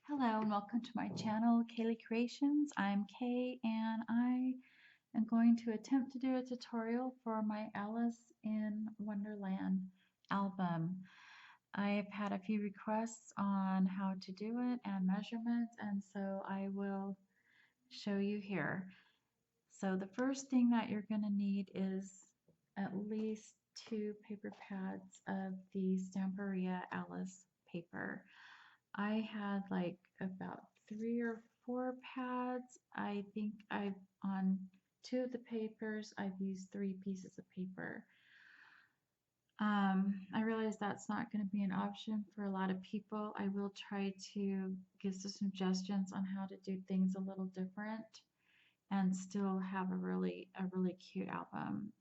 Hello and welcome to my channel, Kaylee Creations. I'm Kay and I am going to attempt to do a tutorial for my Alice in Wonderland album. I've had a few requests on how to do it and measurements, and so I will show you here. So the first thing that you're going to need is at least 2 paper pads of the Stamperia Alice paper. I had like about 3 or 4 pads. I think on 2 of the papers, I've used 3 pieces of paper. I realize that's not going to be an option for a lot of people. I will try to give some suggestions on how to do things a little different and still have a really cute album.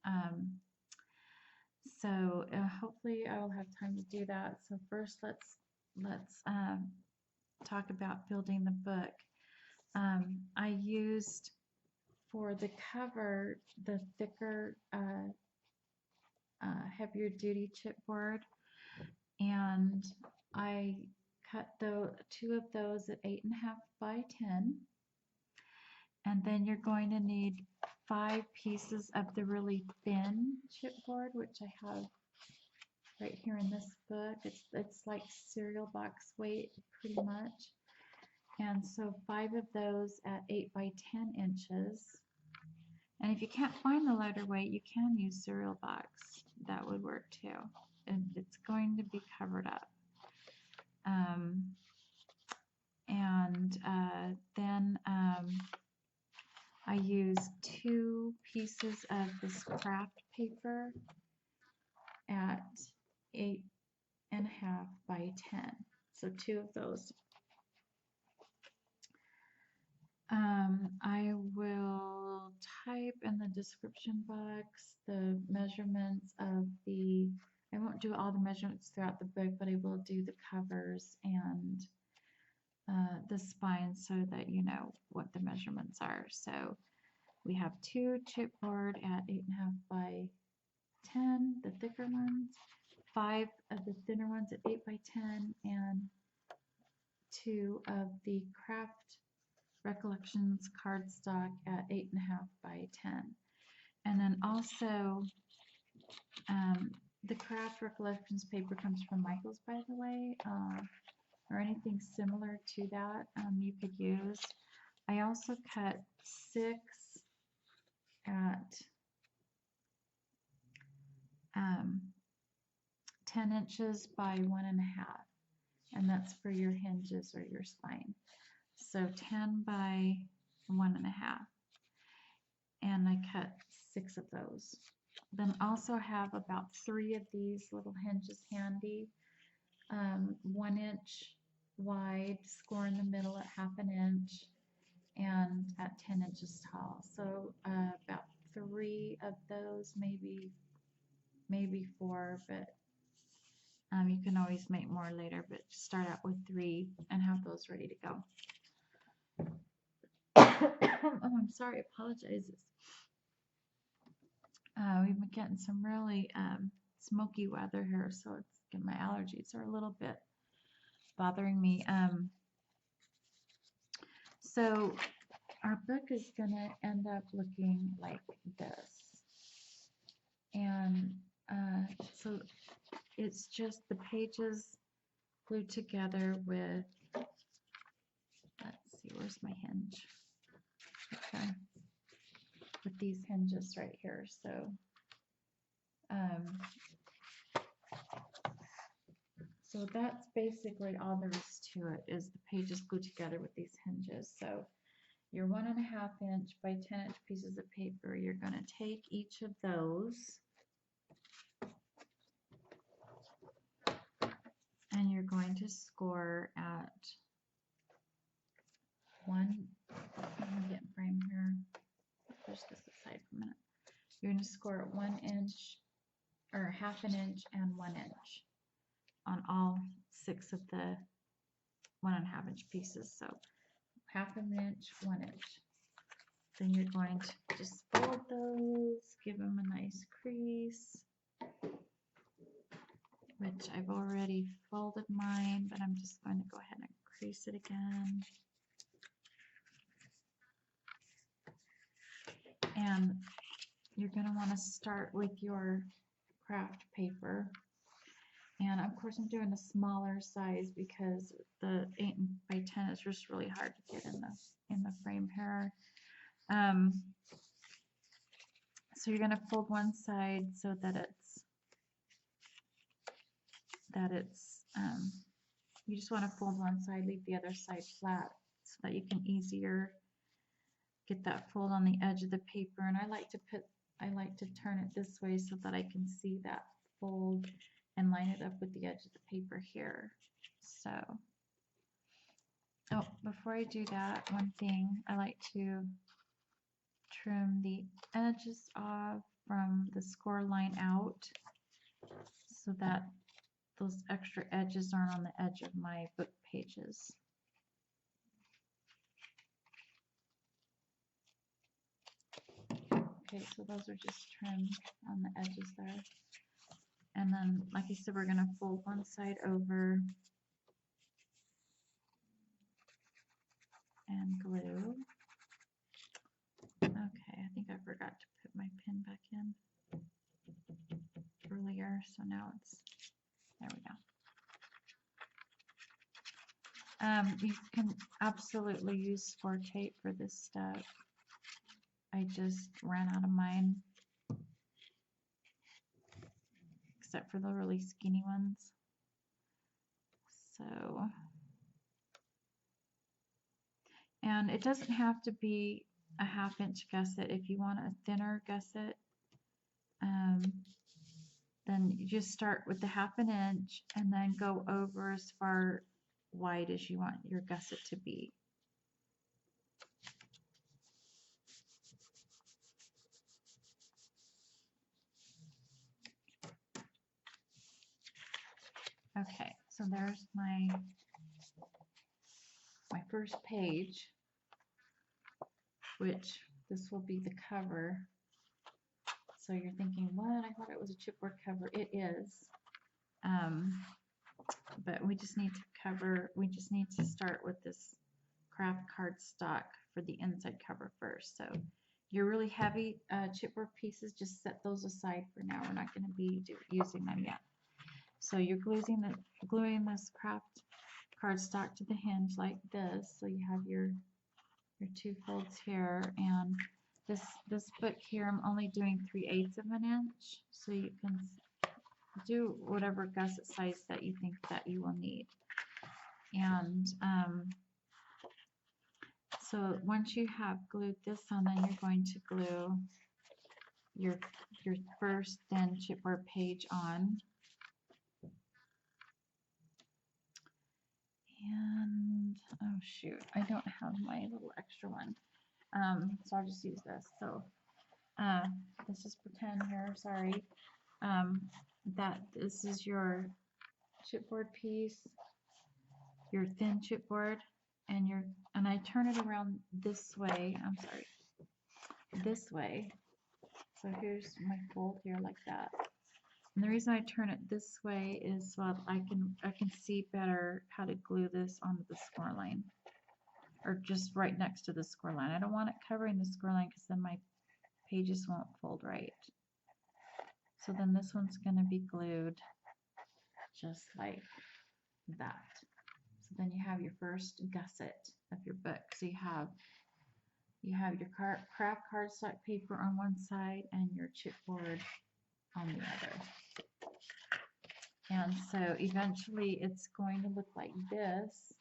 So hopefully I will have time to do that. So first let's talk about building the book. I used for the cover the thicker heavier duty chipboard, and I cut 2 of those at 8.5 by 10, and then you're going to need 5 pieces of the really thin chipboard, which I have right here in this book. It's like cereal box weight pretty much. And so 5 of those at 8 by 10 inches. And if you can't find the lighter weight, you can use cereal box. That would work too. And it's going to be covered up. Then I used 2 pieces of this craft paper at 8.5 by 10. So 2 of those. I will type in the description box the measurements of I won't do all the measurements throughout the book, but I will do the covers and the spine so that you know what the measurements are. So we have 2 chipboard at 8.5 by 10, the thicker ones, 5 of the thinner ones at 8 by 10, and 2 of the craft Recollections cardstock at 8.5 by 10. And then also the craft Recollections paper comes from Michael's, by the way, or anything similar to that you could use. I also cut 6 at 10 inches by 1.5, and that's for your hinges or your spine. So 10 by 1.5, and I cut 6 of those. Then also have about 3 of these little hinges handy, 1 inch wide, score in the middle at 1/2 inch, and at 10 inches tall. So about 3 of those, maybe 4, but you can always make more later, but start out with 3 and have those ready to go. Oh, I'm sorry, apologizes. We've been getting some really smoky weather here, so my allergies are a little bit bothering me. So our book is going to end up looking like this. And so it's just the pages glued together with, let's see, where's my hinge? Okay, with these hinges right here. So that's basically all there is to it, is the pages glued together with these hinges. So your 1.5 inch by 10 inch pieces of paper, you're going to take each of those and you're going to score at I'm going to get in frame here. Push this aside for a minute. You're going to score at 1 inch or 1/2 inch and 1 inch on all 6 of the 1.5 inch pieces. So 1/2 inch, 1 inch. Then you're going to just fold those, give them a nice crease, which I've already folded mine, but I'm just going to go ahead and crease it again. And you're going to want to start with your craft paper. And of course I'm doing a smaller size because the 8 by 10 is just really hard to get in the frame here. So you're going to fold one side so that you just want to fold one side, leave the other side flat so that you can easier get that fold on the edge of the paper. And I like to turn it this way so that I can see that fold and line it up with the edge of the paper here. So, oh, before I do that, one thing, I like to trim the edges off from the score line out so that those extra edges aren't on the edge of my book pages. Okay, so those are just trimmed on the edges there. And then, like I said, we're going to fold one side over and glue. Okay, I think I forgot to put my pin back in earlier, so now there we go. You can absolutely use score tape for this step. I just ran out of mine, except for the really skinny ones. So, and it doesn't have to be a 1/2 inch gusset. If you want a thinner gusset, then you just start with the 1/2 inch and then go over as far wide as you want your gusset to be. Okay, so there's my first page, which this will be the cover. So you're thinking, what? I thought it was a chipboard cover. It is. But we just need to start with this craft cardstock for the inside cover first. So your really heavy chipboard pieces, just set those aside for now. We're not going to be using them yet. So you're gluing this craft cardstock to the hinge like this. So you have your 2 folds here, and this book here I'm only doing 3/8 of an inch, so you can do whatever gusset size that you think that you will need. And so once you have glued this on, then you're going to glue your first thin chipboard page on. And oh shoot, I don't have my little extra one, so I'll just use this. So let's just pretend here, sorry, that this is your chipboard piece, your thin chipboard, and I turn it around this way. I'm sorry, this way. So here's my fold here like that. And the reason I turn it this way is so I can see better how to glue this onto the score line, or just right next to the score line. I don't want it covering the score line because then my pages won't fold right. So then this one's going to be glued just like that. So then you have your first gusset of your book. So you have your craft cardstock paper on one side and your chipboard on the other. And so eventually it's going to look like this,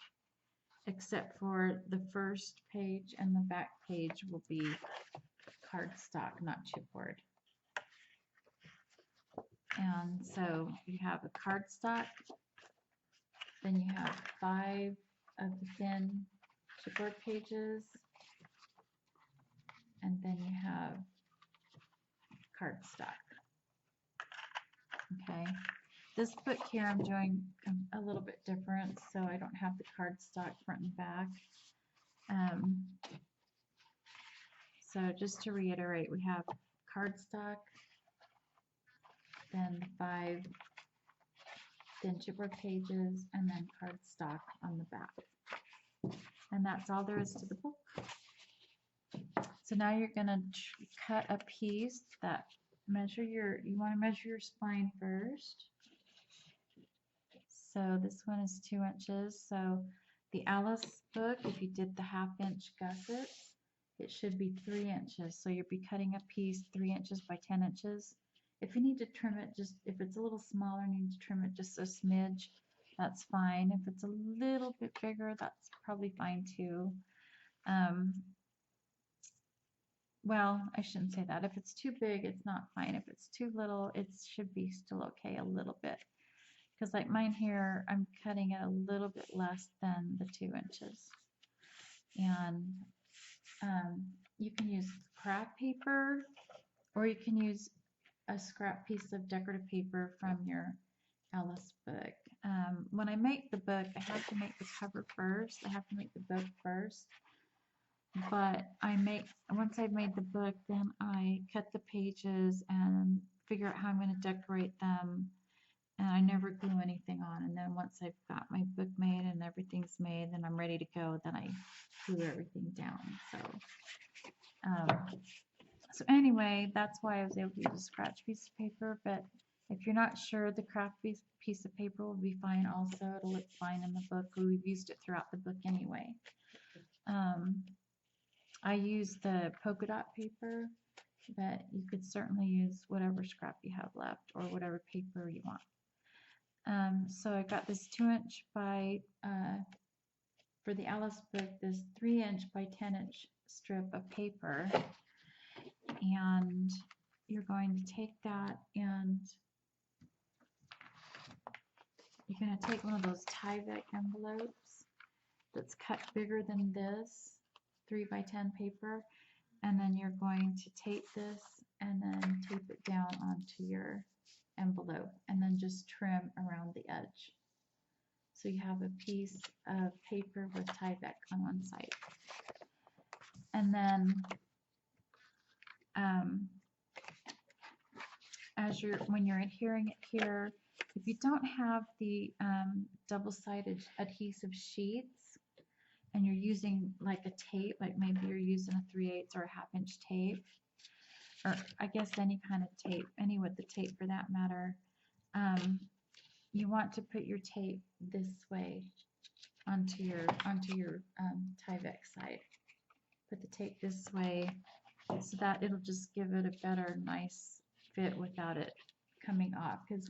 except for the first page and the back page will be cardstock, not chipboard. And so you have a cardstock, then you have 5 of the thin chipboard pages, and then you have cardstock. Okay. This book here I'm doing a little bit different, so I don't have the cardstock front and back. So just to reiterate, we have cardstock, then 5 then chipboard pages, and then cardstock on the back. And that's all there is to the book. So now you're going to cut a piece that you want to measure your spine first. So this one is 2 inches. So the Alice book, if you did the 1/2 inch gussets, it should be 3 inches. So you'll be cutting a piece 3 inches by 10 inches. If you need to trim it, just if it's a little smaller and you need to trim it just a smidge, that's fine. If it's a little bit bigger, that's probably fine too. Well, I shouldn't say that. If it's too big, it's not fine. If it's too little, it should be still okay a little bit. Because like mine here, I'm cutting it a little bit less than the 2 inches. And you can use craft paper, or you can use a scrap piece of decorative paper from your Alice book. When I make the book, I have to make the cover first. I have to make the book first. But once I've made the book, then I cut the pages and figure out how I'm going to decorate them. And I never glue anything on. And then once I've got my book made and everything's made, then I'm ready to go. Then I glue everything down. So anyway, that's why I was able to use a scratch piece of paper. But if you're not sure, the craft piece of paper will be fine also. It'll look fine in the book. We've used it throughout the book anyway. I use the polka dot paper, but you could certainly use whatever scrap you have left or whatever paper you want. So I got this 2 inch by, for the Alice book, this 3 inch by 10 inch strip of paper. And you're going to take that and you're going to take one of those Tyvek envelopes that's cut bigger than this 3 by 10 paper, and then you're going to tape this and then tape it down onto your envelope and then just trim around the edge. So you have a piece of paper with Tyvek on one side. And then when you're adhering it here, if you don't have the double-sided adhesive sheets and you're using like a tape, like maybe you're using a 3/8 or a 1/2 inch tape, or I guess any kind of tape, any width of tape for that matter, you want to put your tape this way onto your Tyvek side. Put the tape this way so that it'll just give it a better, nice fit without it coming off, because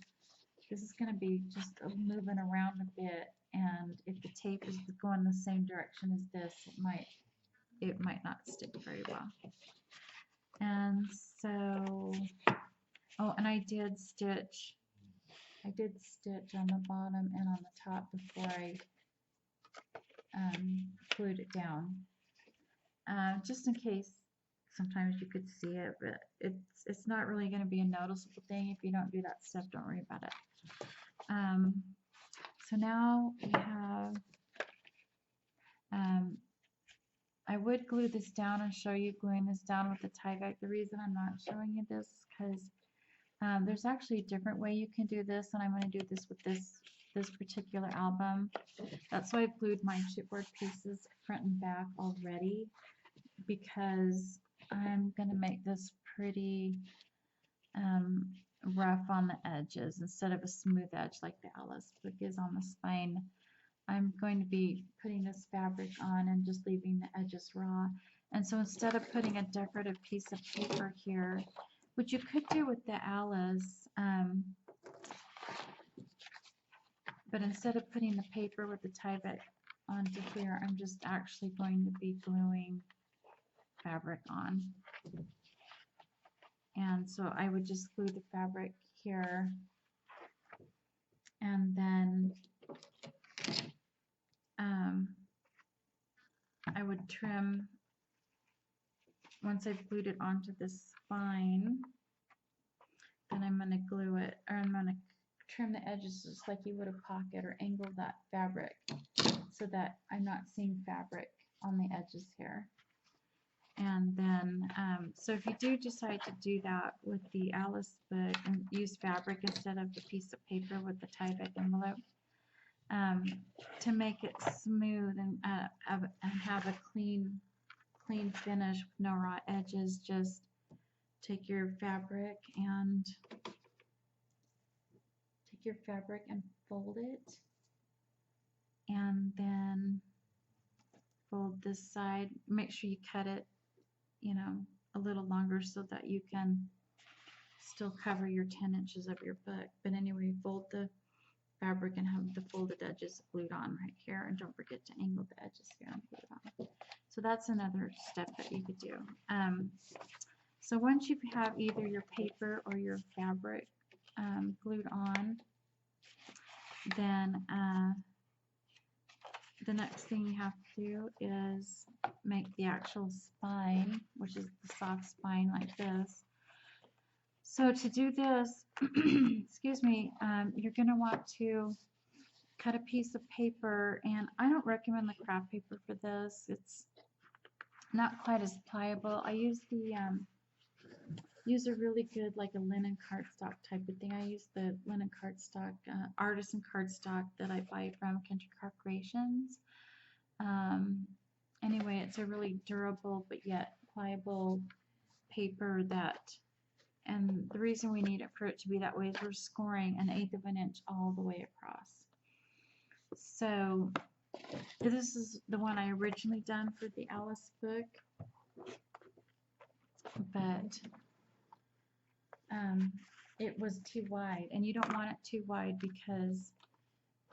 this is going to be just moving around a bit, and if the tape is going the same direction as this, it might not stick very well. And so, oh, and I did stitch on the bottom and on the top before I glued it down, just in case. Sometimes you could see it, but it's not really going to be a noticeable thing. If you don't do that stuff, don't worry about it. So now we have, I would glue this down and show you gluing this down with the Tyvek. The reason I'm not showing you this is because there's actually a different way you can do this, and I'm going to do this with this particular album. That's why I've glued my chipboard pieces front and back already, because I'm going to make this pretty rough on the edges instead of a smooth edge like the Alice book is on the spine. I'm going to be putting this fabric on and just leaving the edges raw. And so instead of putting a decorative piece of paper here, which you could do with the Alice, but instead of putting the paper with the Tyvek onto here, I'm just actually going to be gluing fabric on. And so I would just glue the fabric here, and then I would trim, once I've glued it onto this spine, then I'm going to glue it, or I'm going to trim the edges just like you would a pocket, or angle that fabric so that I'm not seeing fabric on the edges here. And then, so if you do decide to do that with the Alice book and use fabric instead of the piece of paper with the Tyvek envelope, to make it smooth and have a clean finish with no raw edges, just take your fabric and fold it, and then fold this side. Make sure you cut it, you know, a little longer so that you can still cover your 10 inches of your book. But anyway, fold the fabric and have the folded edges glued on right here, and don't forget to angle the edges here and glue it on. So that's another step that you could do. So once you have either your paper or your fabric glued on, then the next thing you have to do is make the actual spine, which is the soft spine like this. So to do this, excuse me, you're going to want to cut a piece of paper, and I don't recommend the craft paper for this. It's not quite as pliable. I use the use a really good, like a linen cardstock type of thing. I use the linen cardstock, artisan cardstock that I buy from Country Craft Creations. Anyway, it's a really durable but yet pliable paper that, and the reason we need it for it to be that way is we're scoring 1/8 of an inch all the way across. So this is the one I originally done for the Alice book, but it was too wide, and you don't want it too wide, because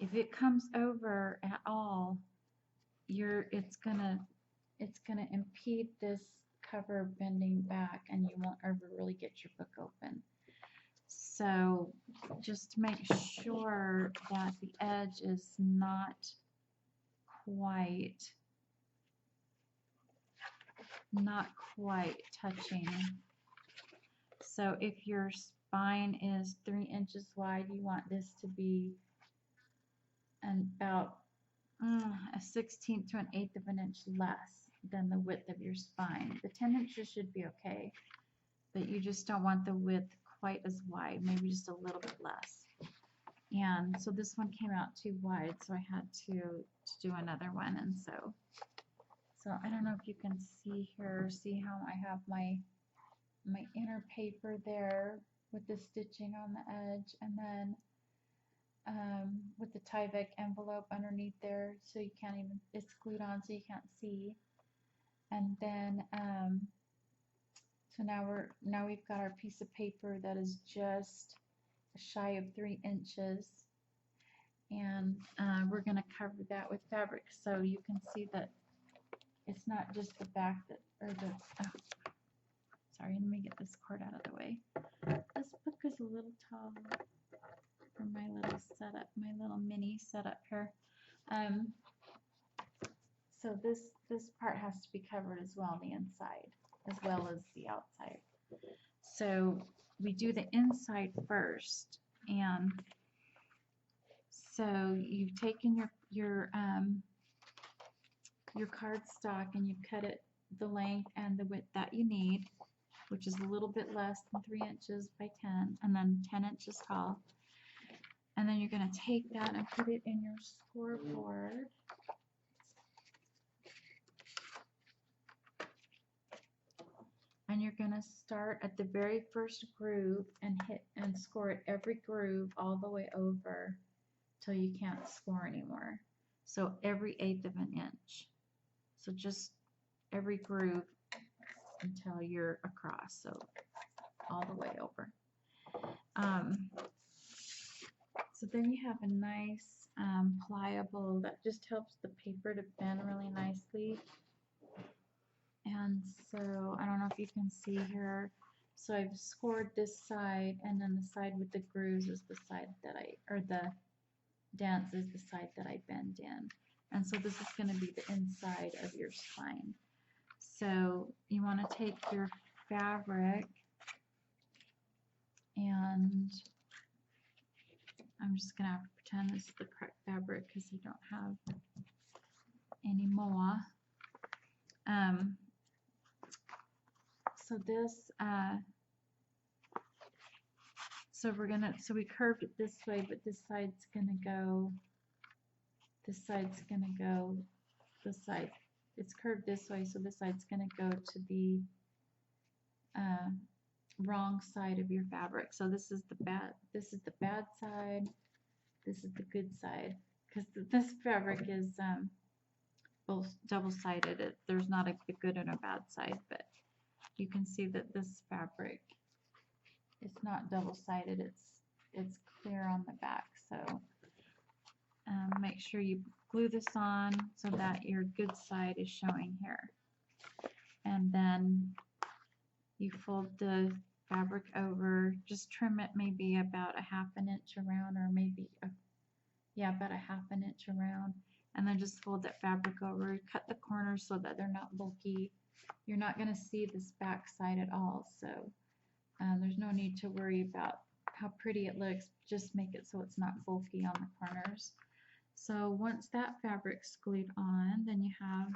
if it comes over at all, it's gonna impede this cover bending back, and you won't ever really get your book open. So just make sure that the edge is not quite touching. So if your spine is 3 inches wide, you want this to be about a 1/16 to 1/8 of an inch less than the width of your spine. The 10 inches should be okay, but you just don't want the width quite as wide, maybe just a little bit less. And so this one came out too wide, so I had to do another one. And so I don't know if you can see here, see how I have my inner paper there with the stitching on the edge, and then with the Tyvek envelope underneath there, so you can't even, it's glued on so you can't see. And then so now we've got our piece of paper that is just shy of 3 inches, and we're going to cover that with fabric so you can see that it's not just the back that, or the, sorry, let me get this cord out of the way. This book is a little tall for my little setup, my little mini setup here. So this part has to be covered as well, the inside as well as the outside. So we do the inside first, and so you've taken your cardstock and you cut it the length and the width that you need, which is a little bit less than 3 inches by 10, and then 10 inches tall. And then you're going to take that and put it in your scoreboard. And you're going to start at the very first groove and hit and score at every groove all the way over till you can't score anymore. So every 1/8 of an inch. So just every groove until you're across, so all the way over. So then you have a nice pliable that just helps the paper to bend really nicely. And so I don't know if you can see here. So I've scored this side, and then the side with the grooves is the side that or the dents is the side that I bend in. And so this is going to be the inside of your spine. So you want to take your fabric, and I'm just going to have to pretend this is the correct fabric because I don't have any more. so this, so we curved it this way, but this side's gonna go, this side, it's curved this way, so this side's gonna go to the wrong side of your fabric. So this is the bad side, this is the good side, because this fabric is both double-sided. There's not a good and a bad side, but you can see that this fabric, it's not double-sided, it's clear on the back. So make sure you glue this on so that your good side is showing here, and then you fold the fabric over, just trim it maybe about a ½ inch around, or maybe about a ½ inch around, and then just fold that fabric over, cut the corners so that they're not bulky. You're not going to see this back side at all, so there's no need to worry about how pretty it looks. Just make it so it's not bulky on the corners. So once that fabric's glued on, then you have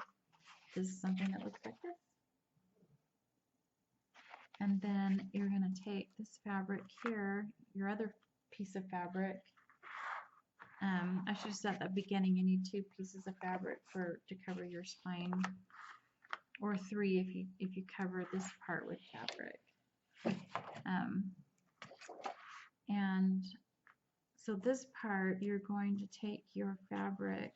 this, something that looks like this. And then you're going to take this fabric here, your other piece of fabric. I should have said at the beginning, you need 2 pieces of fabric to cover your spine, or 3 if you cover this part with fabric. And so this part, you're going to take your fabric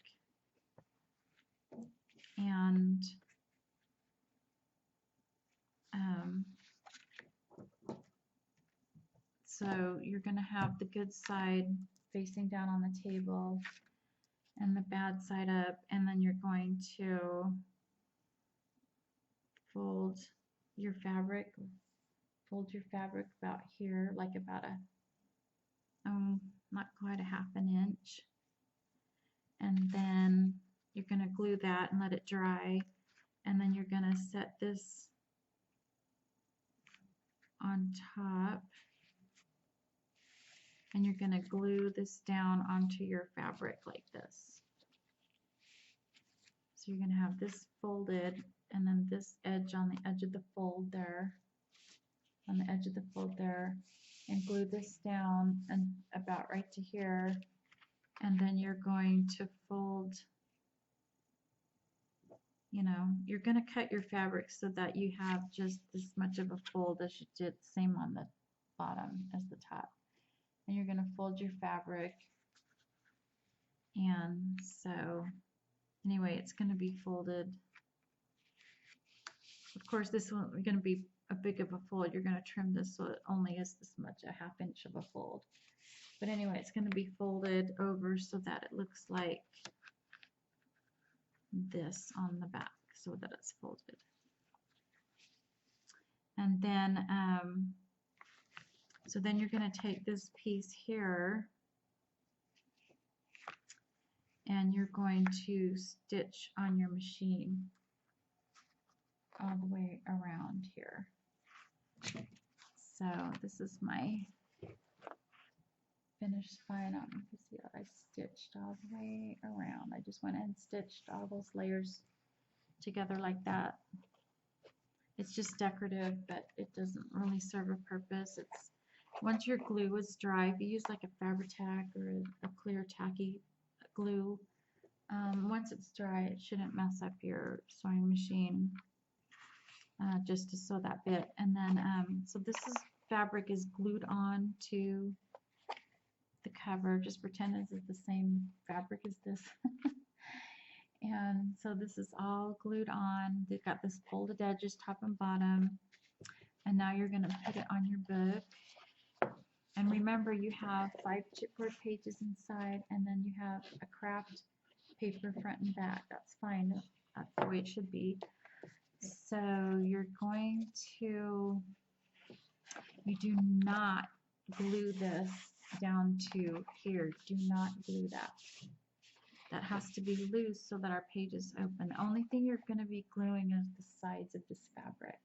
and so you're going to have the good side facing down on the table and the bad side up, and then you're going to fold your fabric about here, like about not quite a ½ inch, and then you're going to glue that and let it dry, and then you're going to set this on top, and you're going to glue this down onto your fabric like this. So you're going to have this folded, and then this edge on the edge of the fold there, and glue this down and about right to here, and then you're going to fold, you're going to cut your fabric so that you have just this much of a fold as you did, same on the bottom as the top. And you're going to fold your fabric, and so anyway, it's going to be folded. Of course, this one is going to be a big of a fold. You're going to trim this so it only is this much, a ½ inch of a fold. But anyway, it's going to be folded over so that it looks like this on the back, so that it's folded. And then, so then you're going to take this piece here, and you're going to stitch on your machine all the way around here. So this is my finished spine. You can see that I stitched all the way around. I just went and stitched all those layers together like that. It's just decorative, but it doesn't really serve a purpose. It's once your glue is dry, if you use like a Fabri-Tac or a clear tacky glue, once it's dry, it shouldn't mess up your sewing machine. Just to sew that bit, and then so this fabric is glued on to the cover. Just pretend this is the same fabric as this. And so this is all glued on. They've got this folded edges top and bottom, and now you're going to put it on your book. And remember, you have 5 chipboard pages inside, and then you have a craft paper front and back. That's fine. That's the way it should be. So you're going to, you do not glue this down to here. Do not glue that. That has to be loose so that our page is open. The only thing you're going to be gluing is the sides of this fabric.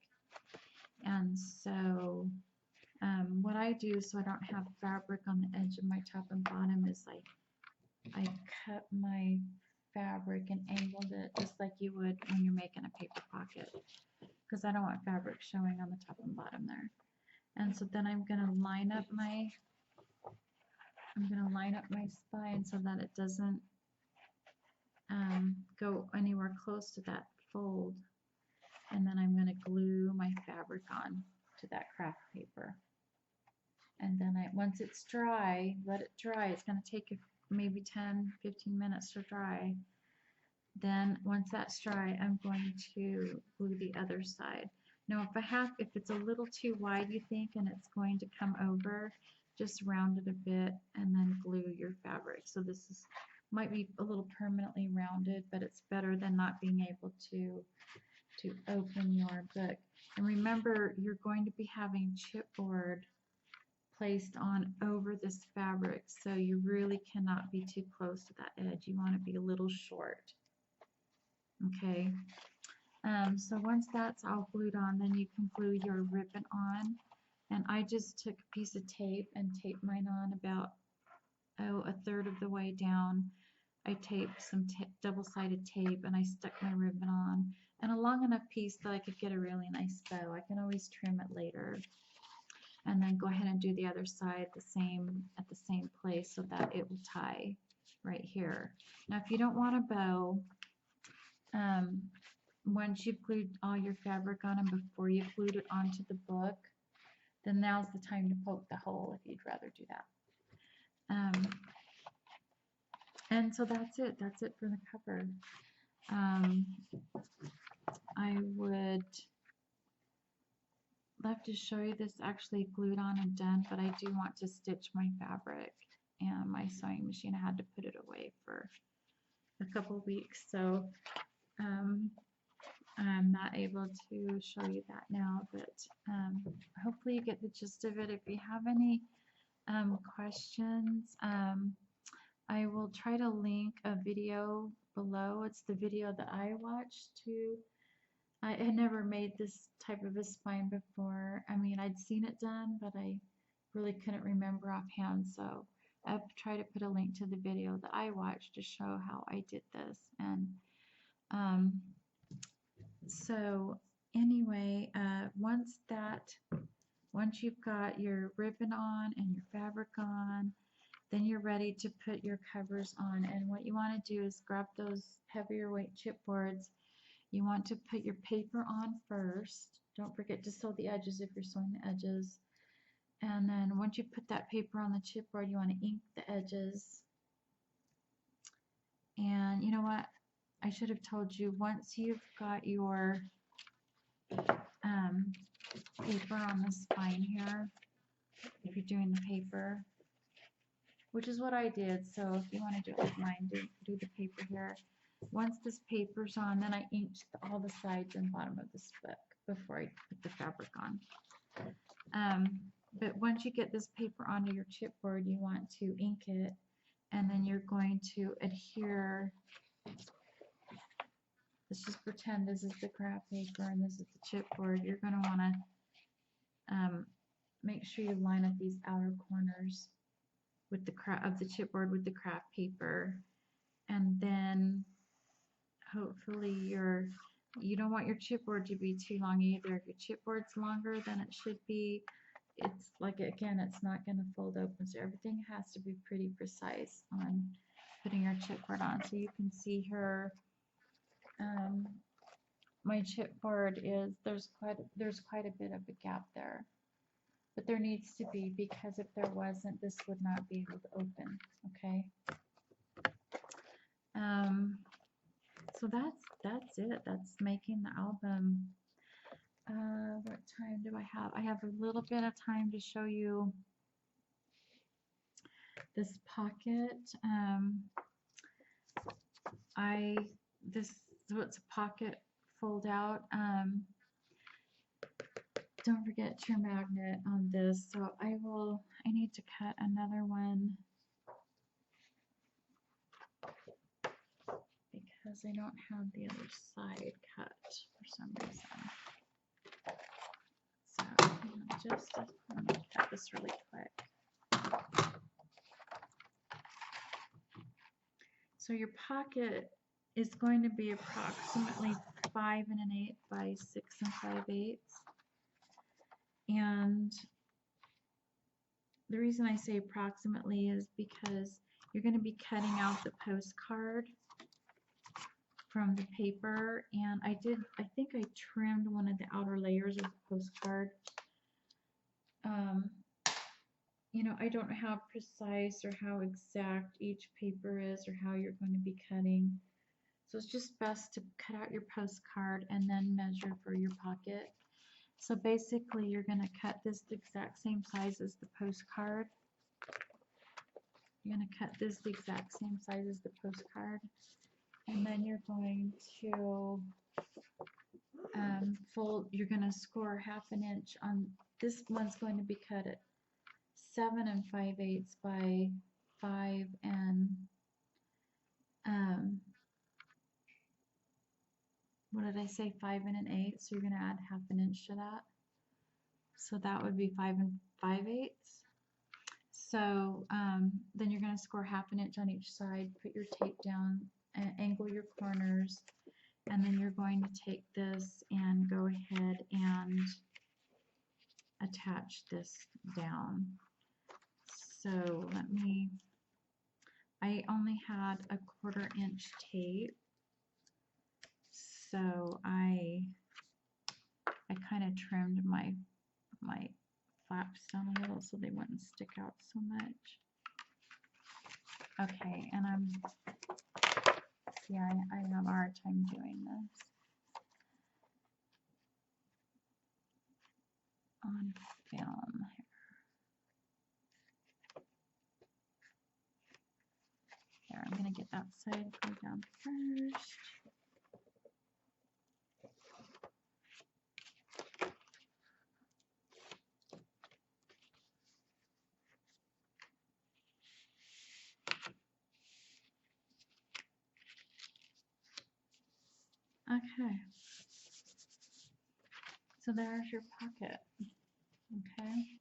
And so what I do so I don't have fabric on the edge of my top and bottom is I cut my fabric and angled it just like you would when you're making a paper pocket. because I don't want fabric showing on the top and bottom there. And so then I'm going to line up my spine so that it doesn't go anywhere close to that fold. And then I'm going to glue my fabric on to that craft paper. And then once it's dry, let it dry. It's going to take maybe 10-15 minutes to dry. Then once that's dry, I'm going to glue the other side. Now if it's a little too wide, you think, and it's going to come over, just round it a bit and then glue your fabric. So this might be a little permanently rounded, but it's better than not being able to open your book. And remember, you're going to be having chipboard placed on over this fabric, so you really cannot be too close to that edge. You want to be a little short. Okay, so once that's all glued on, then you can glue your ribbon on. And I just took a piece of tape and taped mine on about a third of the way down. I taped some double-sided tape and I stuck my ribbon on, and a long enough piece that I could get a really nice bow. I can always trim it later. And then go ahead and do the other side at the same place so that it will tie right here. Now if you don't want a bow, once you've glued all your fabric on and before you've glued it onto the book, then now's the time to poke the hole if you'd rather do that. And so that's it for the cover. I would love to show you this actually glued on and done, but I do want to stitch my fabric, and my sewing machine, I had to put it away for a couple weeks, so I'm not able to show you that now, but hopefully you get the gist of it. If you have any questions, I will try to link a video below. It's the video that I watched too. I had never made this type of a spine before. I mean, I'd seen it done, but I really couldn't remember offhand, so I'll try to put a link to the video that I watched to show how I did this. And so anyway, once you've got your ribbon on and your fabric on, then you're ready to put your covers on. And what you want to do is grab those heavier weight chipboards. You want to put your paper on first. Don't forget to sew the edges if you're sewing the edges. And then once you put that paper on the chipboard, you want to ink the edges. And you know what? I should have told you, once you've got your paper on the spine here, if you're doing the paper, which is what I did, so if you want to do it like mine, do the paper here. Once this paper's on, then I inked all the sides and bottom of this book before I put the fabric on. But once you get this paper onto your chipboard, you want to ink it, and then you're going to adhere. Let's just pretend this is the craft paper and this is the chipboard. You're going to want to make sure you line up these outer corners with the chipboard with the craft paper, and then hopefully you don't want your chipboard to be too long either. If your chipboard's longer than it should be, it's like, again, it's not going to fold open, so everything has to be pretty precise on putting your chipboard on. So you can see here, my chipboard is, there's quite a bit of a gap there, but there needs to be, because if there wasn't, this would not be able to open. Okay, so that's it. That's making the album. What time do I have? I have a little bit of time to show you this pocket. So it's a pocket fold out. Don't forget your magnet on this. So I need to cut another one because I don't have the other side cut for some reason. So I'm going to cut this really quick. So your pocket is going to be approximately 5 1/8 by 6 5/8. And the reason I say approximately is because you're going to be cutting out the postcard from the paper, and I think I trimmed one of the outer layers of the postcard. You know, I don't know how precise or how exact each paper is or how you're going to be cutting. So it's just best to cut out your postcard and then measure for your pocket. So basically you're going to cut this the exact same size as the postcard. You're going to cut this the exact same size as the postcard. And then you're going to you're going to score 1/2 inch on, this one's going to be cut at 7 5/8 by 5 what did I say, 5 1/8, so you're going to add 1/2 inch to that. So that would be 5 5/8. So then you're going to score 1/2 inch on each side, put your tape down, and angle your corners, and then you're going to take this and go ahead and attach this down. So I only had a 1/4 inch tape, so I kind of trimmed my flaps down a little so they wouldn't stick out so much. Okay, and I have a hard time doing this on film here. Here, I'm going to get that side pulled down first. Okay, so there's your pocket. Okay,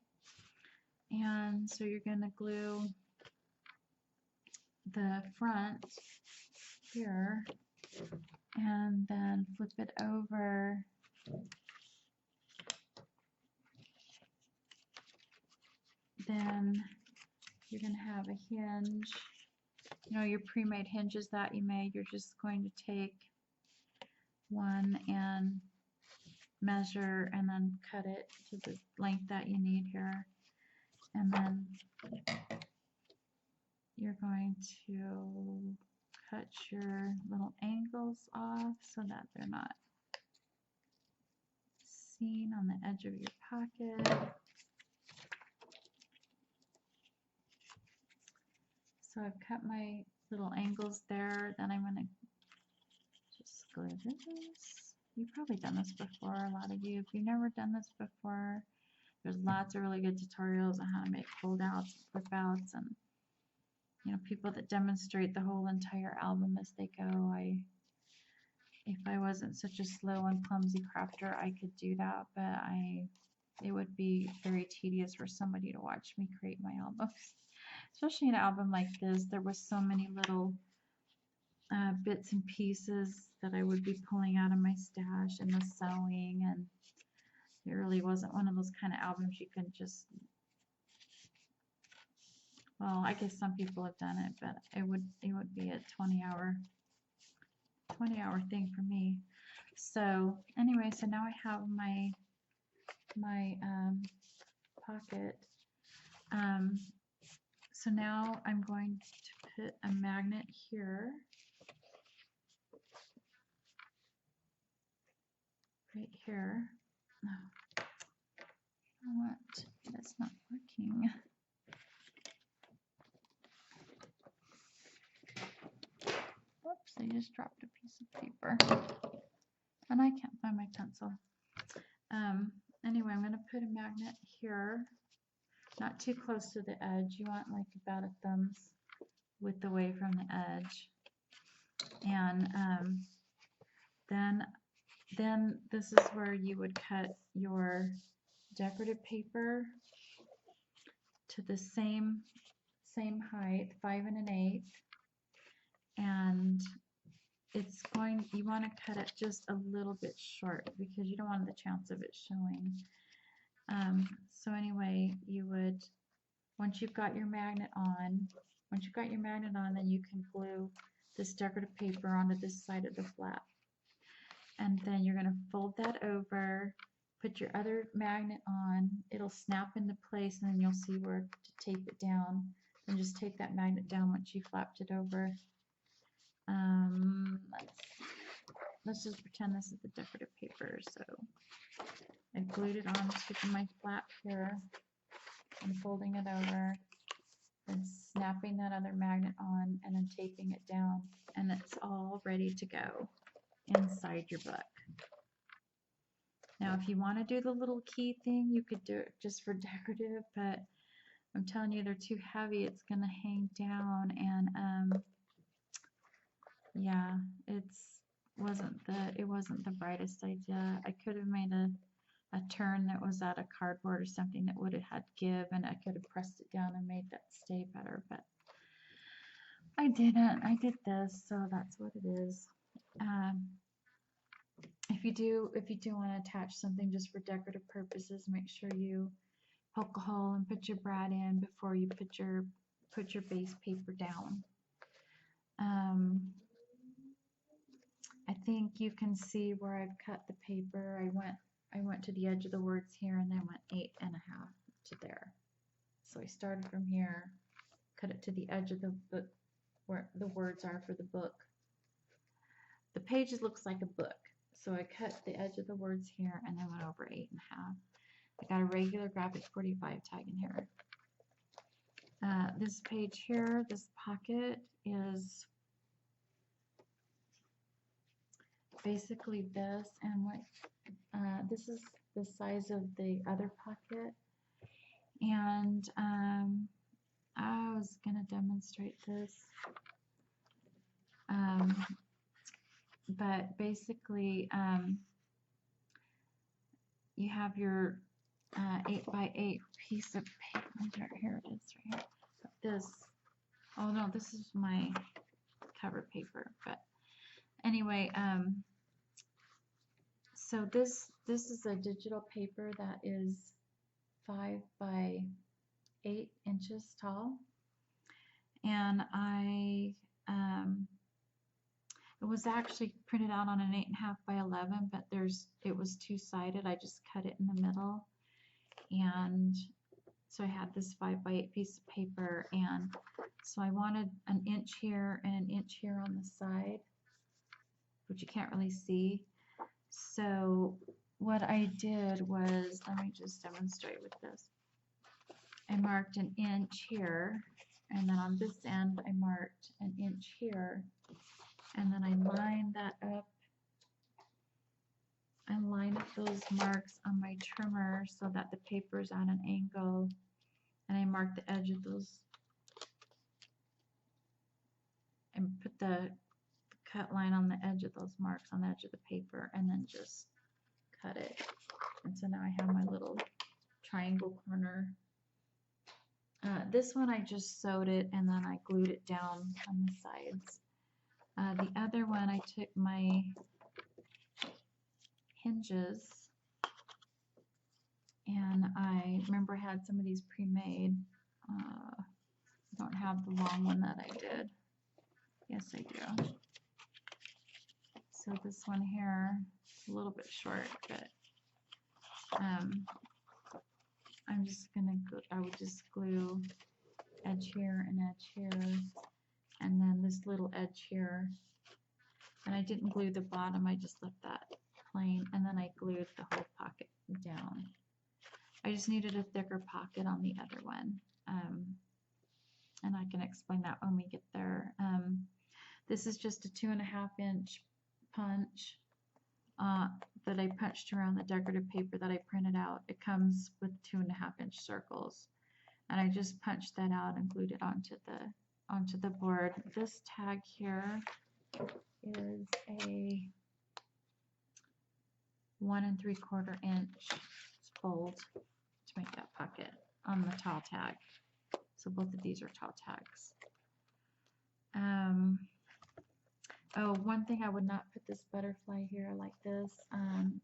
and so you're going to glue the front here and then flip it over. Then you're going to have a hinge. You know, your pre-made hinges that you made, you're just going to take one and measure and then cut it to the length that you need here. And then you're going to cut your little angles off so that they're not seen on the edge of your pocket. So I've cut my little angles there. Then I'm going to just glue this. You've probably done this before, a lot of you. If you've never done this before, there's lots of really good tutorials on how to make fold-outs, flip-outs, and you know, people that demonstrate the whole entire album as they go. If I wasn't such a slow and clumsy crafter, I could do that, but it would be very tedious for somebody to watch me create my albums. Especially an album like this, there was so many little bits and pieces that I would be pulling out of my stash and the sewing, and it really wasn't one of those kind of albums you can just, well, I guess some people have done it, but it would be a 20-hour thing for me. So anyway, so now I have my pocket. So now I'm going to put a magnet here, right here. Oh, what? That's not working. Whoops, I just dropped a piece of paper. And I can't find my pencil. Anyway, I'm going to put a magnet here, not too close to the edge. You want like about a thumb's width away from the edge. And then this is where you would cut your decorative paper to the same height, 5 1/8, and you want to cut it just a little bit short because you don't want the chance of it showing. So anyway, you would, once you've got your magnet on, then you can glue this decorative paper onto this side of the flap. And then you're going to fold that over, put your other magnet on, it'll snap into place, and then you'll see where to tape it down. And just tape that magnet down once you flapped it over. Let's just pretend this is the decorative paper. So I glued it on to my flap here and folding it over and snapping that other magnet on and then taping it down, and it's all ready to go inside your book. Now if you want to do the little key thing, you could do it just for decorative, but I'm telling you, they're too heavy. It's going to hang down, and yeah, it wasn't the brightest idea. I could have made a turn that was out of cardboard or something that would have had give, and I could have pressed it down and made that stay better, but I didn't. I did this, so that's what it is. If you do want to attach something just for decorative purposes, make sure you poke a hole and put your brad in before you put your base paper down. I think you can see where I've cut the paper. I went to the edge of the words here and then went 8.5 to there. So I started from here, cut it to the edge of the book where the words are for the book. The page looks like a book, so I cut the edge of the words here and then went over 8.5. I got a regular graphic 45 tag in here. This page here, this pocket, is basically this, and what this is the size of the other pocket, and I was gonna demonstrate this, but basically you have your 8x8 piece of paper. Here it is, right here. This, oh no, this is my cover paper, but anyway, so this is a digital paper that is 5 by 8 inches tall, and it was actually printed out on an 8.5 by 11, but it was two-sided. I just cut it in the middle, and so I had this 5 by 8 piece of paper, and so I wanted an inch here and an inch here on the side, which you can't really see. So what I did was, let me just demonstrate with this. I marked an inch here, and then on this end I marked an inch here, and then I lined that up. I lined up those marks on my trimmer so that the paper's on an angle, and I marked the edge of those and put the cut line on the edge of those marks on the edge of the paper, and then just cut it. And so now I have my little triangle corner. This one I just sewed it and then I glued it down on the sides. The other one I took my hinges, and I remember I had some of these pre-made. I don't have the long one that I did. Yes, I do. So this one here is a little bit short, but I'm just gonna I would just glue edge here and edge here, and then this little edge here, and I didn't glue the bottom, I just left that plain, and then I glued the whole pocket down. I just needed a thicker pocket on the other one, and I can explain that when we get there. This is just a 2.5 inch punch that I punched around the decorative paper that I printed out. It comes with 2.5 inch circles, and I just punched that out and glued it onto the board. This tag here is a 1 3/4 inch fold to make that pocket on the tall tag. So both of these are tall tags. Oh, one thing, I would not put this butterfly here like this,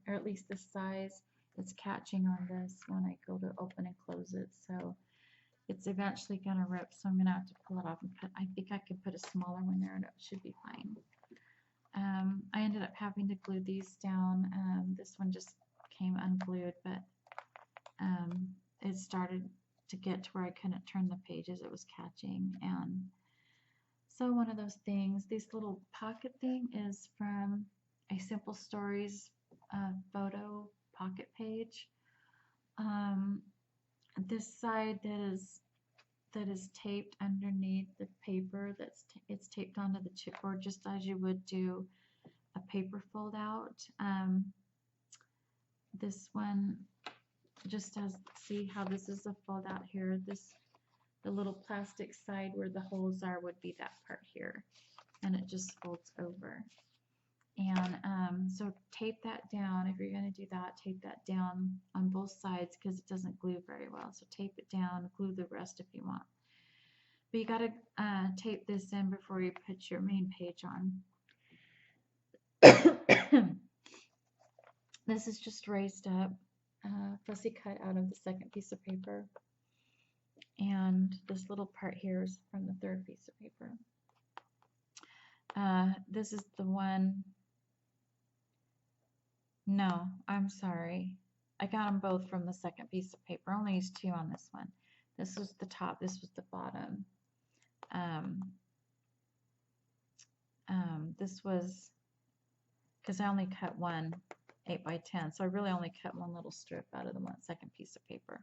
or at least this size. It's catching on this when I go to open and close it, so it's eventually going to rip, so I'm going to have to pull it off and put, I think I could put a smaller one there and it should be fine. I ended up having to glue these down. This one just came unglued, but it started to get to where I couldn't turn the pages. It was catching, and so one of those things. This little pocket thing is from a Simple Stories photo pocket page. This side that is taped underneath the paper, it's taped onto the chipboard just as you would do a paper fold out. This one just has, see how this is a fold out here. The little plastic side where the holes are would be that part here, and it just folds over. And so tape that down. If you're going to do that, tape that down on both sides because it doesn't glue very well. So tape it down, glue the rest if you want. But you got to tape this in before you put your main page on. This is just raised up, fussy cut out of the second piece of paper. And this little part here is from the third piece of paper. This is the one. No, I'm sorry. I got them both from the second piece of paper. I only used 2 on this one. This was the top, this was the bottom. This was, because I only cut one 8 by 10, so I really only cut one little strip out of the second piece of paper.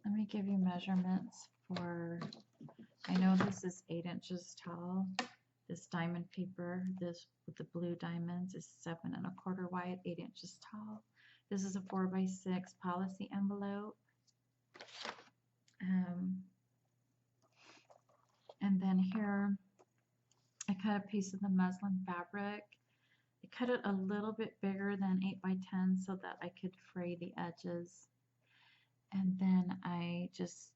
Let me give you measurements for, I know this is 8 inches tall. This diamond paper, this with the blue diamonds, is 7 1/4 wide, 8 inches tall. This is a 4 by 6 policy envelope. And then here, I cut a piece of the muslin fabric. I cut it a little bit bigger than 8 by 10 so that I could fray the edges. And then I just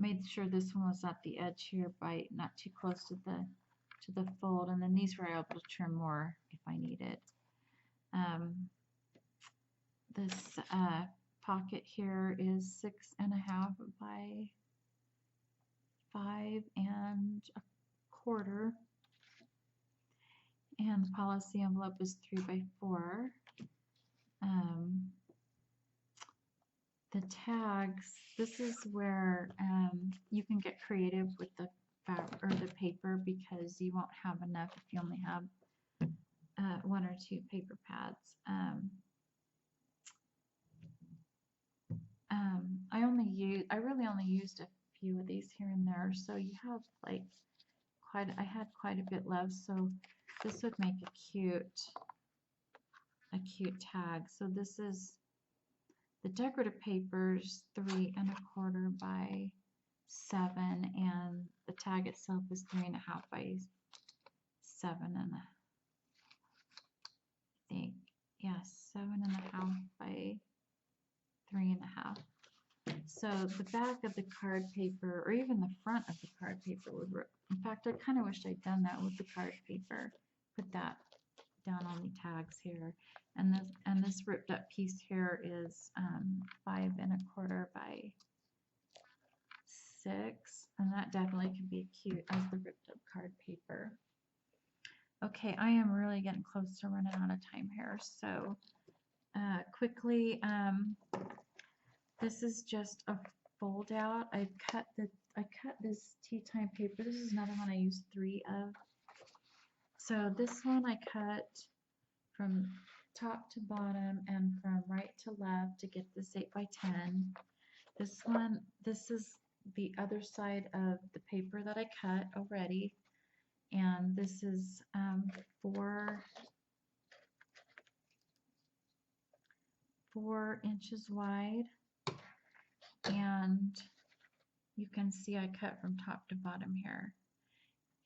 made sure this one was at the edge here by not too close to the fold, and then these were able to trim more if I needed. This pocket here is 6 1/2 by 5 1/4, and the policy envelope is 3 by 4. The tags, this is where you can get creative with the fabric or the paper, because you won't have enough if you only have 1 or 2 paper pads. I really only used a few of these here and there, so you have like I had quite a bit left, so this would make a cute tag. So this is the decorative papers, 3 1/4 by 7, and the tag itself is 3 1/2 by 7 I think. Yes, 7 1/2 by 3 1/2. So the back of the card paper, or even the front of the card paper, would work. In fact, I kind of wish I'd done that with the card paper. Put that down on the tags here. And this ripped up piece here is 5 1/4 by 6, and that definitely can be cute as the ripped up card paper. Okay, I am really getting close to running out of time here, so quickly, this is just a fold out. I cut this tea time paper. This is another one I used 3 of. So this one I cut from top to bottom and from right to left to get this 8 by 10. This one, this is the other side of the paper that I cut already, and this is 4 inches wide, and you can see I cut from top to bottom here,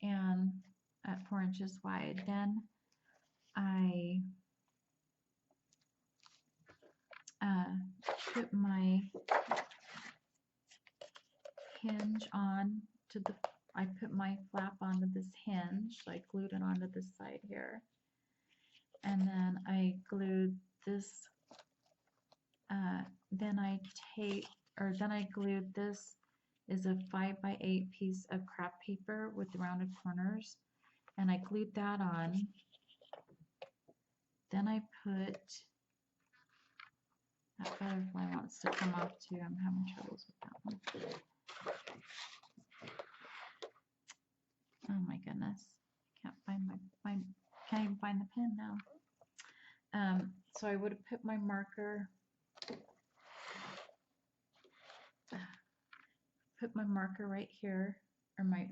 and at 4 inches wide. Then I put my hinge on to the, I put my flap onto this hinge, so I glued it onto this side here. And then I glued this, then I glued this is a 5x8 piece of craft paper with rounded corners, and I glued that on. Then I put, that butterfly wants to come off too. I'm having troubles with that one. Oh my goodness. Can't find can't even find the pen now. So I would have put my marker, right here, or my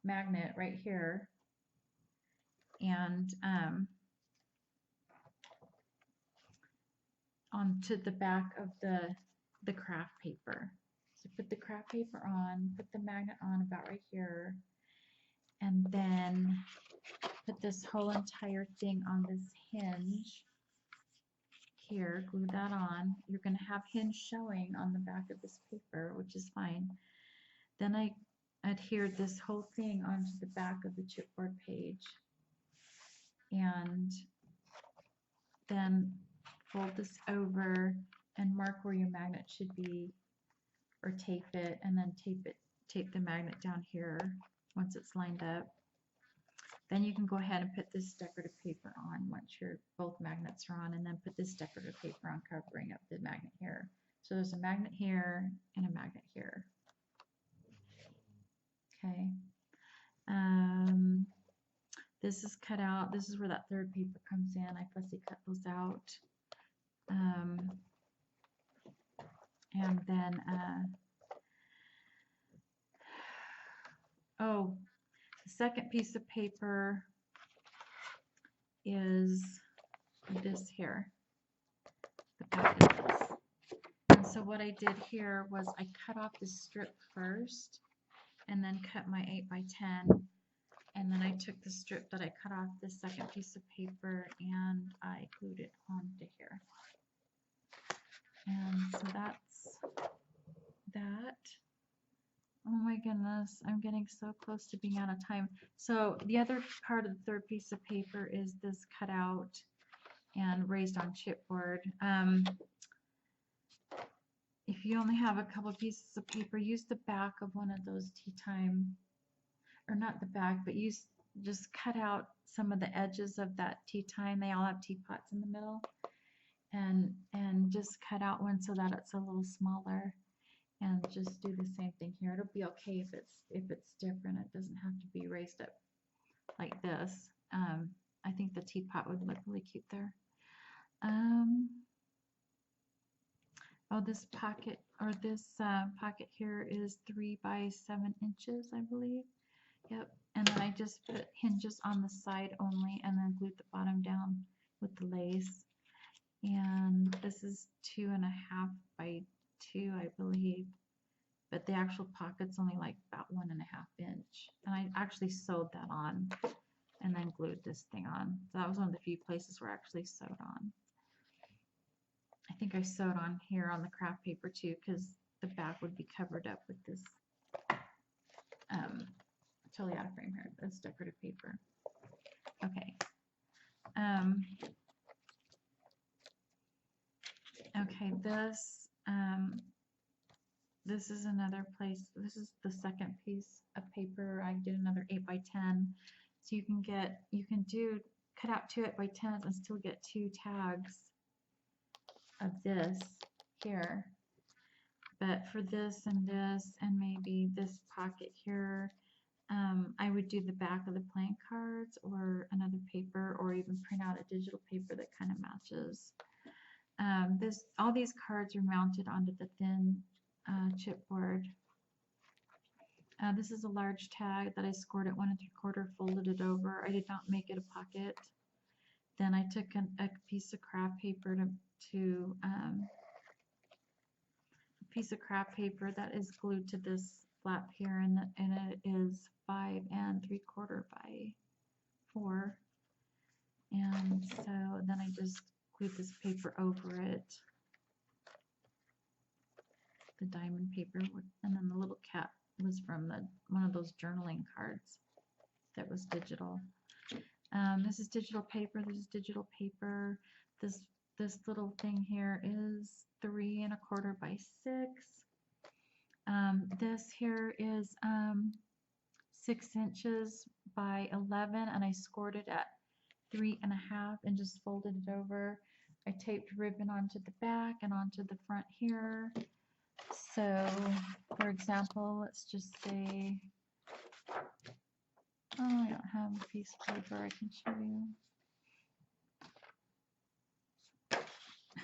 magnet right here, and onto the back of the craft paper. So put the craft paper on, put the magnet on about right here, and then put this whole entire thing on this hinge here, glue that on. You're going to have hinge showing on the back of this paper, which is fine. Then I adhered this whole thing onto the back of the chipboard page, and then fold this over and mark where your magnet should be, or tape it, and then tape the magnet down here once it's lined up. Then you can go ahead and put this decorative paper on once both magnets are on, and then put this decorative paper on covering up the magnet here. So there's a magnet here and a magnet here. Okay. This is cut out. This is where that third paper comes in. I fussy cut those out. And then, oh, the second piece of paper is this here, the back of this. And so what I did here was I cut off this strip first, and then cut my 8x10, and then I took the strip that I cut off the second piece of paper and I glued it onto here. And so that's that. Oh my goodness, I'm getting so close to being out of time. So the other part of the third piece of paper is this cut out and raised on chipboard. If you only have a couple pieces of paper, use the back of one of those tea time, or not the back, but just cut out some of the edges of that tea time. They all have teapots in the middle, and just cut out one so that it's a little smaller. And just do the same thing here. It'll be okay if it's different. It doesn't have to be raised up like this. I think the teapot would look really cute there. Oh, this pocket, or this pocket here is 3 by 7 inches, I believe. Yep. And then I just put hinges on the side only, and then glued the bottom down with the lace. And this is 2.5 by 2, I believe, but the actual pocket's only like about 1.5 inch. And I actually sewed that on and then glued this thing on. So that was one of the few places where I actually sewed on. I think I sewed on here on the craft paper too, because the back would be covered up with this totally out of frame here, this decorative paper. Okay. Okay, this is another place. This is the second piece of paper. I did another 8x10. So you can cut out 2 8x10s and still get 2 tags of this here. But for this and maybe this pocket here, I would do the back of the playing cards or another paper, or even print out a digital paper that kind of matches. All these cards are mounted onto the thin chipboard. This is a large tag that I scored at 1 3/4, folded it over. I did not make it a pocket. Then I took a piece of craft paper that is glued to this flap here, and it is 5 3/4 by 4. And so then I just glued this paper over it, the the diamond paper, and then the little cat was from one of those journaling cards that was digital. This is digital paper. This is digital paper. This little thing here is 3 1/4 by 6. This here is 6 inches by 11, and I scored it at 3 1/2 and just folded it over. I taped ribbon onto the back and onto the front here. So, for example, let's just say, oh, I don't have a piece of paper I can show you.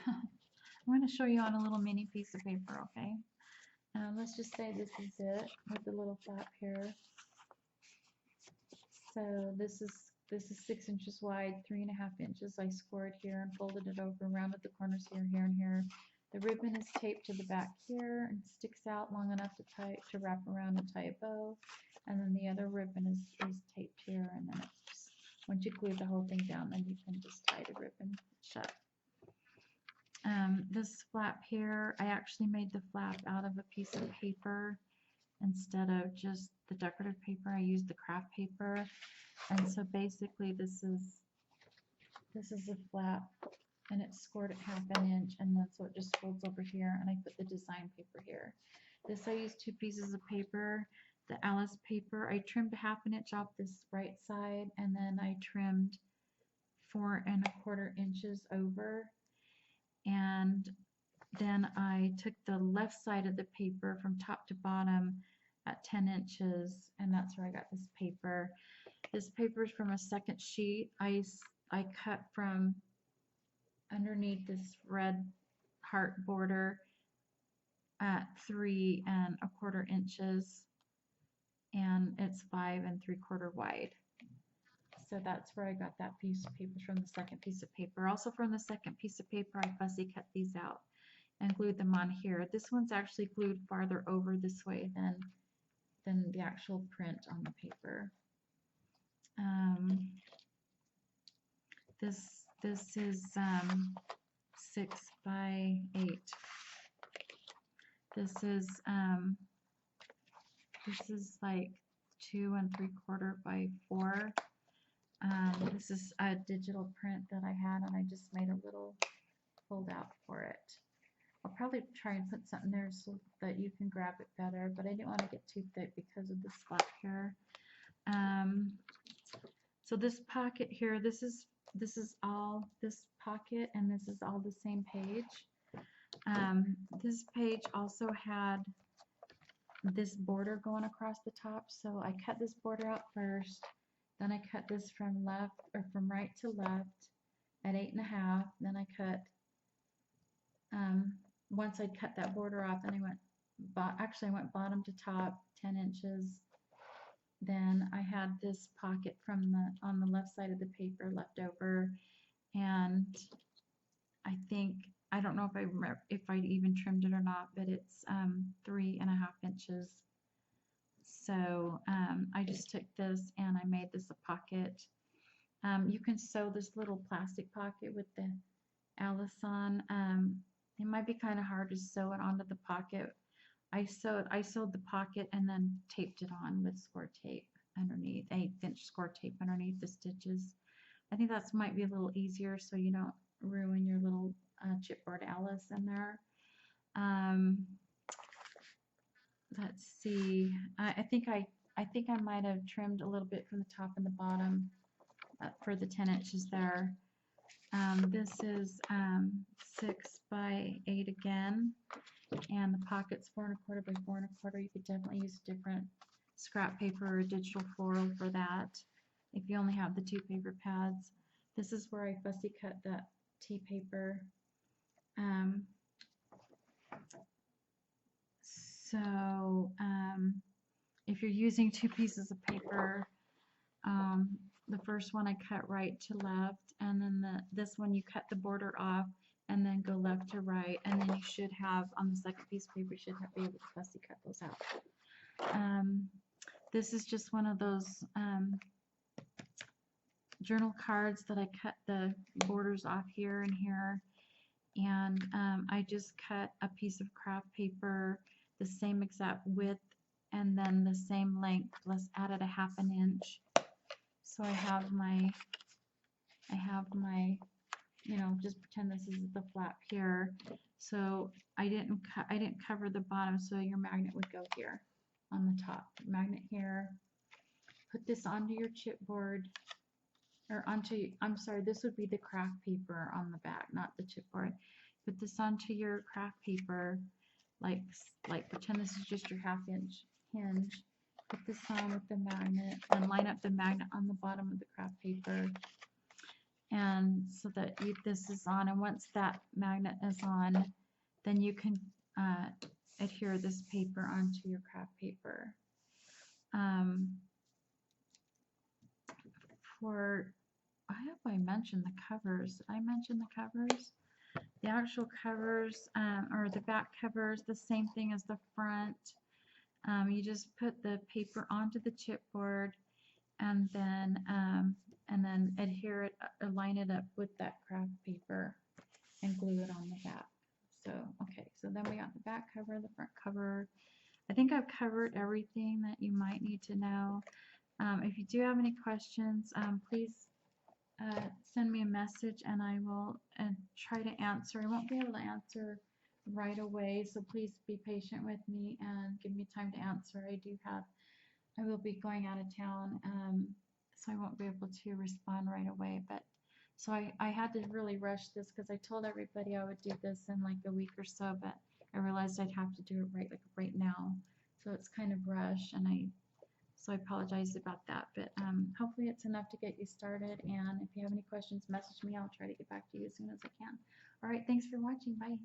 I'm going to show you on a little mini piece of paper, okay? Let's just say this is it with the little flap here. So this is 6 inches wide, 3 1/2 inches. I scored here and folded it over, rounded the corners here, here, and here. The ribbon is taped to the back here and sticks out long enough to wrap around and tie a bow. And then the other ribbon is taped here, and then it's just, once you glue the whole thing down, then you can just tie the ribbon shut. This flap here, I actually made the flap out of a piece of paper instead of just the decorative paper. I used the craft paper, and so basically this is a flap, and it's scored at 1/2 inch, and then so it just folds over here, and I put the design paper here. This I used 2 pieces of paper. The Alice paper, I trimmed 1/2 inch off this right side, and then I trimmed 4 1/4 inches over, and then I took the left side of the paper from top to bottom at 10 inches, and that's where I got this paper. This paper is from a second sheet. I cut from underneath this red heart border at 3 1/4 inches, and it's 5 3/4 wide. So that's where I got that piece of paper from, the second piece of paper. Also from the second piece of paper, I fussy cut these out and glued them on here. This one's actually glued farther over this way than the actual print on the paper. This is 6 by 8. This is like 2 3/4 by 4. This is a digital print that I had, and I just made a little fold out for it. I'll probably try and put something there so that you can grab it better, but I didn't want to get too thick because of this flap here. So this pocket here, this is all this pocket, and this is all the same page. This page also had this border going across the top, so I cut this border out first. Then I cut this from right to left at 8 1/2. Then I cut, once I cut that border off, then I went bottom to top 10 inches. Then I had this pocket on the left side of the paper left over, and I don't know if I remember if I even trimmed it or not, but it's 3 1/2 inches. So I just took this and I made this a pocket. You can sew this little plastic pocket with the Alice on. It might be kind of hard to sew it onto the pocket. I sewed the pocket and then taped it on with score tape underneath, 1/8 inch score tape underneath the stitches. I think that might be a little easier so you don't ruin your little chipboard Alice in there. Let's see. I think I might have trimmed a little bit from the top and the bottom for the 10 inches there. This is 6 by 8 again, and the pocket's 4 1/4 by 4 1/4. You could definitely use different scrap paper or digital foil for that if you only have the 2 paper pads. This is where I fussy cut that tea paper. So if you're using 2 pieces of paper, the first one I cut right to left, and then this one you cut the border off and then go left to right, and then you should have, on the second piece of paper, you should be able to fussy cut those out. This is just one of those journal cards that I cut the borders off here and here, and I just cut a piece of craft paper the same exact width and then the same length, plus added a 1/2 inch. So I have my, you know, just pretend this is the flap here. So I didn't cover the bottom, so your magnet would go here on the top. Magnet here. Put this onto your chipboard, or onto, I'm sorry, this would be the craft paper on the back, not the chipboard. Put this onto your craft paper, like pretend this is just your 1/2 inch hinge. Put this on with the magnet and line up the magnet on the bottom of the craft paper, and so that this is on, and once that magnet is on, then you can adhere this paper onto your craft paper. I hope I mentioned the covers. Did I mention the covers? The actual covers, or the back covers, the same thing as the front. You just put the paper onto the chipboard, and then adhere it, line it up with that craft paper, and glue it on the back. So okay, so then we got the back cover, the front cover. I think I've covered everything that you might need to know. If you do have any questions, please send me a message, and I will try to answer. I won't be able to answer right away, so please be patient with me and give me time to answer. I will be going out of town, so I won't be able to respond right away. But so I had to really rush this because I told everybody I would do this in like a week or so, but I realized I'd have to do it right now. So it's kind of rush, and so I apologize about that. But hopefully it's enough to get you started. And if you have any questions, message me. I'll try to get back to you as soon as I can. All right, thanks for watching. Bye.